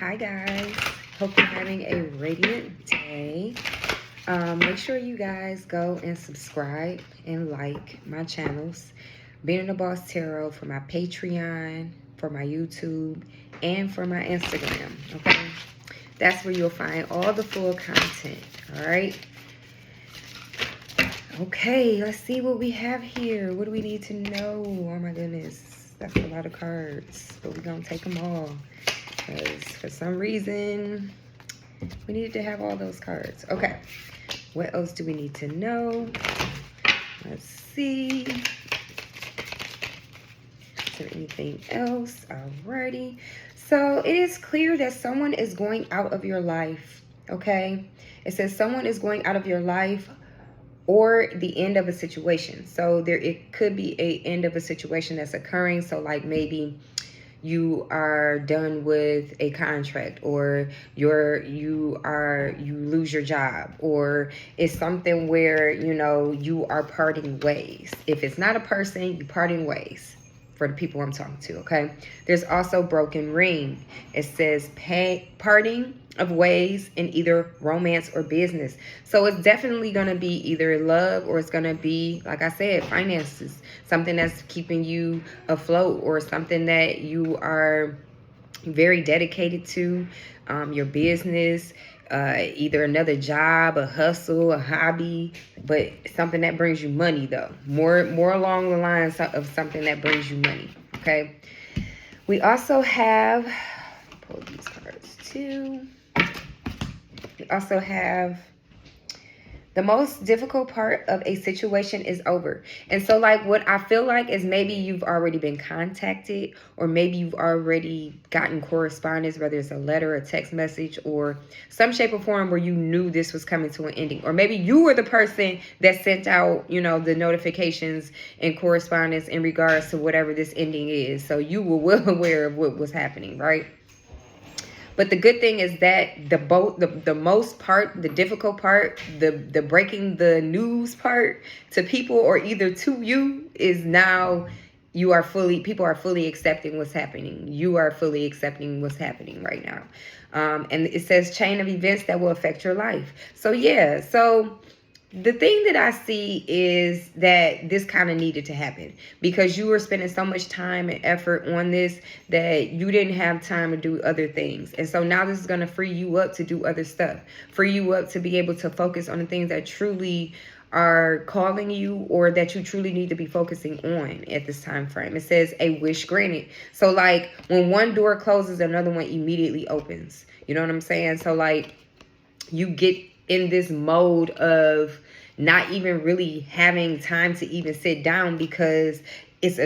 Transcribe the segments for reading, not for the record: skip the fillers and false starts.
Hi guys, hope you're having a radiant day. Make sure you guys go and subscribe and like my channels, Being the Boss Tarot, for my Patreon, for my YouTube, and for my Instagram. Okay, that's where you'll find all the full content. All right. Okay, let's see what we have here. What do we need to know? Oh my goodness, that's a lot of cards, but we're gonna take them all because for some reason we needed to have all those cards. Okay, what else do we need to know? Let's see. Is there anything else? Alrighty. So it is clear that someone is going out of your life. Okay, it says someone is going out of your life or the end of a situation. So it could be a end of a situation that's occurring. So like maybe you are done with a contract, or you lose your job, or it's something where you are parting ways. If it's not a person, you parting ways. For the people I'm talking to, okay? There's also broken ring. It says parting of ways in either romance or business. So it's definitely going to be either love, or it's going to be, like I said, finances. Something that's keeping you afloat, or something that you are very dedicated to, your business, either another job, a hustle, a hobby, but something that brings you money though. More along the lines of something that brings you money, okay? We also have, pull these cards too. We also have the most difficult part of a situation is over. And so like what I feel like is maybe you've already been contacted, or maybe you've already gotten correspondence, whether it's a letter, a text message, or some shape or form where you knew this was coming to an ending. Or maybe you were the person that sent out, the notifications and correspondence in regards to whatever this ending is. So you were well aware of what was happening, right? But the good thing is that the most part, the difficult part, the breaking the news part to people, or either to you, is now people are fully accepting what's happening. You are fully accepting what's happening right now. And it says chain of events that will affect your life. So yeah, so the thing that I see is that this kind of needed to happen, because you were spending so much time and effort on this that you didn't have time to do other things. And so now this is going to free you up to do other stuff, free you up to be able to focus on the things that truly are calling you, or that you truly need to be focusing on at this time frame. It says a wish granted. So like when one door closes, another one immediately opens. You know what I'm saying? So like you get in this mode of not even really having time to even sit down, because it's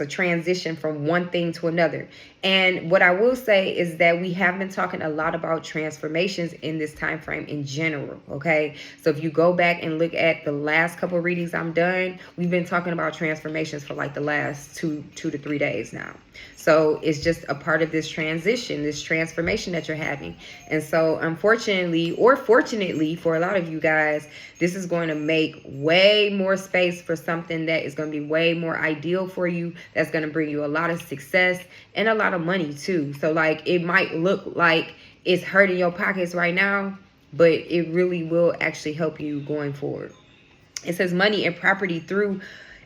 a transition from one thing to another. And what I will say is that we have been talking a lot about transformations in this time frame in general, okay? So if you go back and look at the last couple of readings I'm done, we've been talking about transformations for like the last two to 3 days now. So it's just a part of this transition, this transformation that you're having. And so unfortunately, or fortunately for a lot of you guys, this is going to make way more space for something that is going to be way more ideal for you, that's going to bring you a lot of success and a lot of money too. So like it might look like it's hurting your pockets right now, but it really will actually help you going forward. It says money and property through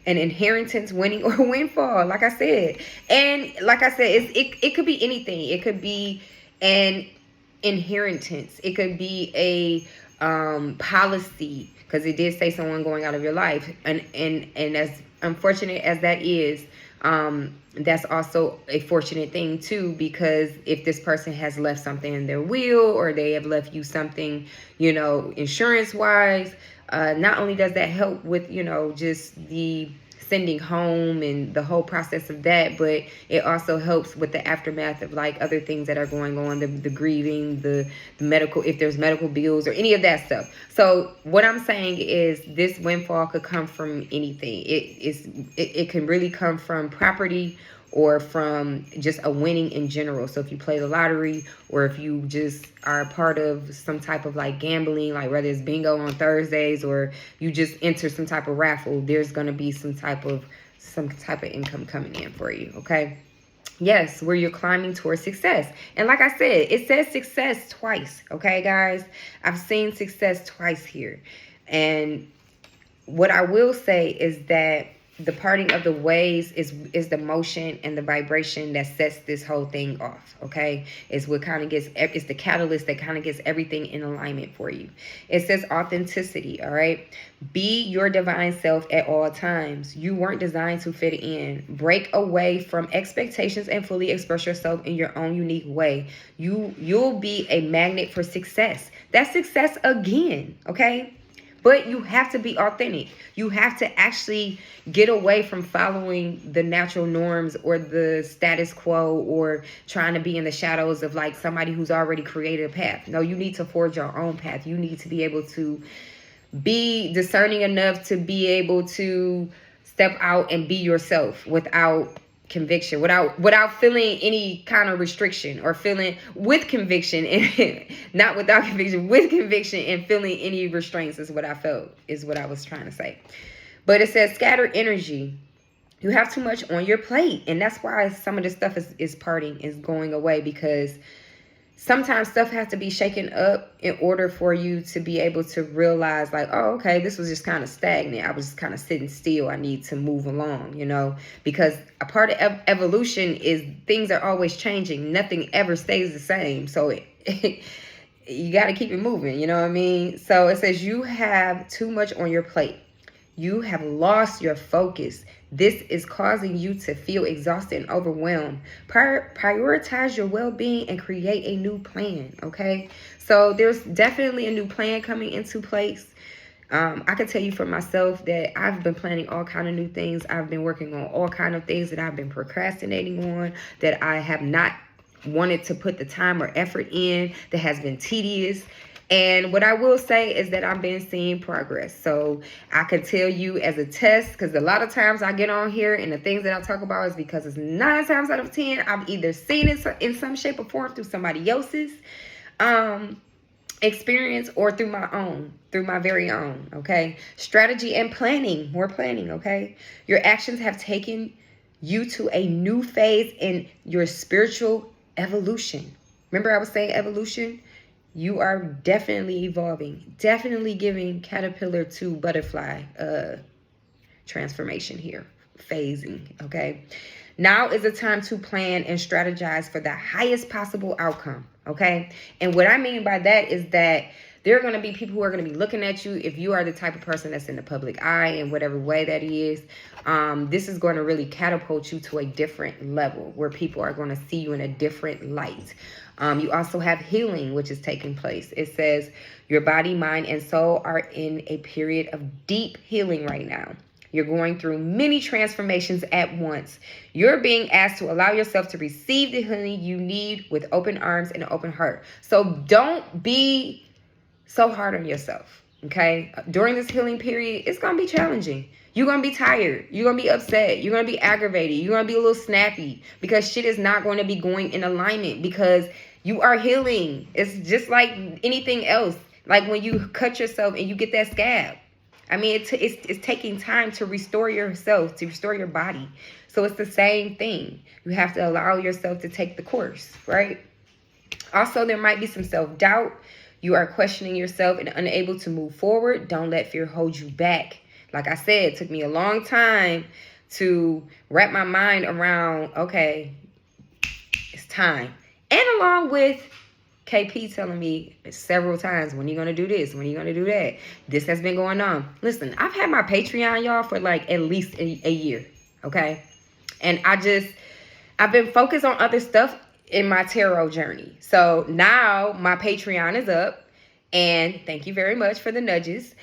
an inheritance, winning, or windfall, like I said. And like I said, it could be anything. It could be an inheritance. It could be a policy, because it did say someone going out of your life. And as unfortunate as that is, that's also a fortunate thing too, because if this person has left something in their will, or they have left you something, insurance wise, not only does that help with, just the sending home and the whole process of that, but it also helps with the aftermath of like other things that are going on, the grieving, the medical, if there's medical bills or any of that stuff. So what I'm saying is this windfall could come from anything. It can really come from property, or from just a winning in general. So if you play the lottery, or if you just are a part of some type of like gambling, like whether it's bingo on Thursdays, or you just enter some type of raffle, there's going to be some type of income coming in for you. Okay. Yes, where you're climbing towards success. And like I said, it says success twice. Okay, guys? I've seen success twice here. And what I will say is that the parting of the ways is the motion and the vibration that sets this whole thing off. Okay, is what kind of gets, it's the catalyst that kind of gets everything in alignment for you. It says authenticity. All right, be your divine self at all times. You weren't designed to fit in. Break away from expectations and fully express yourself in your own unique way. You'll be a magnet for success. That's success again. Okay. But you have to be authentic. You have to actually get away from following the natural norms or the status quo or trying to be in the shadows of like somebody who's already created a path. No, you need to forge your own path. You need to be able to be discerning enough to be able to step out and be yourself without conviction, without feeling any kind of restriction, or feeling with conviction and not without conviction, with conviction and feeling any restraints is what I felt, is what I was trying to say. But it says scattered energy. You have too much on your plate, and that's why some of this stuff is parting, is going away, because sometimes stuff has to be shaken up in order for you to be able to realize like, oh, okay, this was just kind of stagnant. I was just kind of sitting still. I need to move along, because a part of evolution is things are always changing. Nothing ever stays the same. So you got to keep it moving. You know what I mean? So it says you have too much on your plate. You have lost your focus. This is causing you to feel exhausted and overwhelmed. Prioritize your well-being and create a new plan, okay? So there's definitely a new plan coming into place. I can tell you for myself that I've been planning all kind of new things. I've been working on all kind of things that I've been procrastinating on, that I have not wanted to put the time or effort in, that has been tedious. And what I will say is that I've been seeing progress. So I can tell you as a test, because a lot of times I get on here and the things that I talk about is because it's 9 times out of 10, I've either seen it in some shape or form through somebody else's experience or through my very own, okay? Strategy and planning, more planning, okay? Your actions have taken you to a new phase in your spiritual evolution. Remember I was saying evolution? You are definitely evolving, definitely giving caterpillar to butterfly transformation here, phasing, okay? Now is the time to plan and strategize for the highest possible outcome, okay? And what I mean by that is that there are going to be people who are going to be looking at you. If you are the type of person that's in the public eye in whatever way that is, this is going to really catapult you to a different level where people are going to see you in a different light. You also have healing, which is taking place. It says your body, mind, and soul are in a period of deep healing right now. You're going through many transformations at once. You're being asked to allow yourself to receive the healing you need with open arms and an open heart. So don't be so hard on yourself, okay? During this healing period, it's going to be challenging. You're going to be tired. You're going to be upset. You're going to be aggravated. You're going to be a little snappy because shit is not going to be going in alignment because you are healing. It's just like anything else. Like when you cut yourself and you get that scab. I mean, it's taking time to restore yourself, to restore your body. So it's the same thing. You have to allow yourself to take the course, right? Also, there might be some self-doubt. You are questioning yourself and unable to move forward. Don't let fear hold you back. Like I said, it took me a long time to wrap my mind around, okay, it's time. And along with KP telling me several times, when are you going to do this? When are you going to do that? This has been going on. Listen, I've had my Patreon, y'all, for like at least a year, okay? And I've been focused on other stuff in my tarot journey. So now my Patreon is up, and thank you very much for the nudges.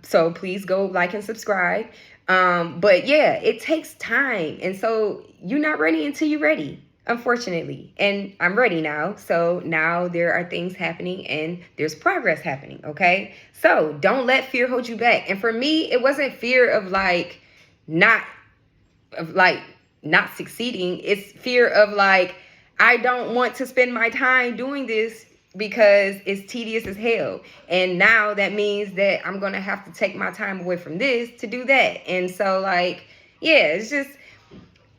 So please go like and subscribe. But yeah, it takes time. And so you're not ready until you're ready, unfortunately. And I'm ready now. So now there are things happening and there's progress happening. Okay. So don't let fear hold you back. And for me, it wasn't fear of not succeeding. It's fear of I don't want to spend my time doing this because it's tedious as hell. And now that means that I'm going to have to take my time away from this to do that. And so yeah, it's just,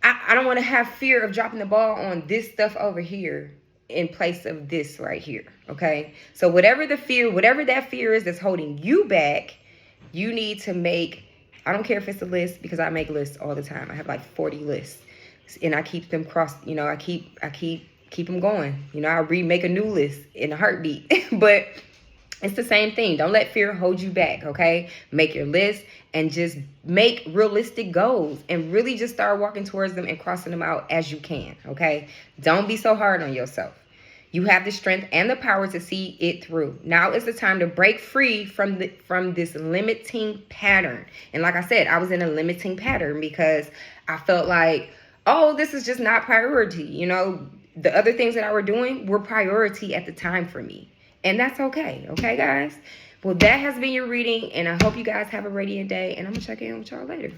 I don't want to have fear of dropping the ball on this stuff over here in place of this right here. Okay. So whatever that fear is that's holding you back, you need to make, I don't care if it's a list, because I make lists all the time. I have like 40 lists and I keep them I keep them going. I remake a new list in a heartbeat. But it's the same thing. Don't let fear hold you back, okay? Make your list and just make realistic goals and really just start walking towards them and crossing them out as you can, okay? Don't be so hard on yourself. You have the strength and the power to see it through. Now is the time to break free from this limiting pattern. And like I said, I was in a limiting pattern because I felt like, oh, this is just not priority. The other things that I were doing were priority at the time for me. And that's okay. Okay, guys? Well, that has been your reading, and I hope you guys have a radiant day, and I'm going to check in with y'all later.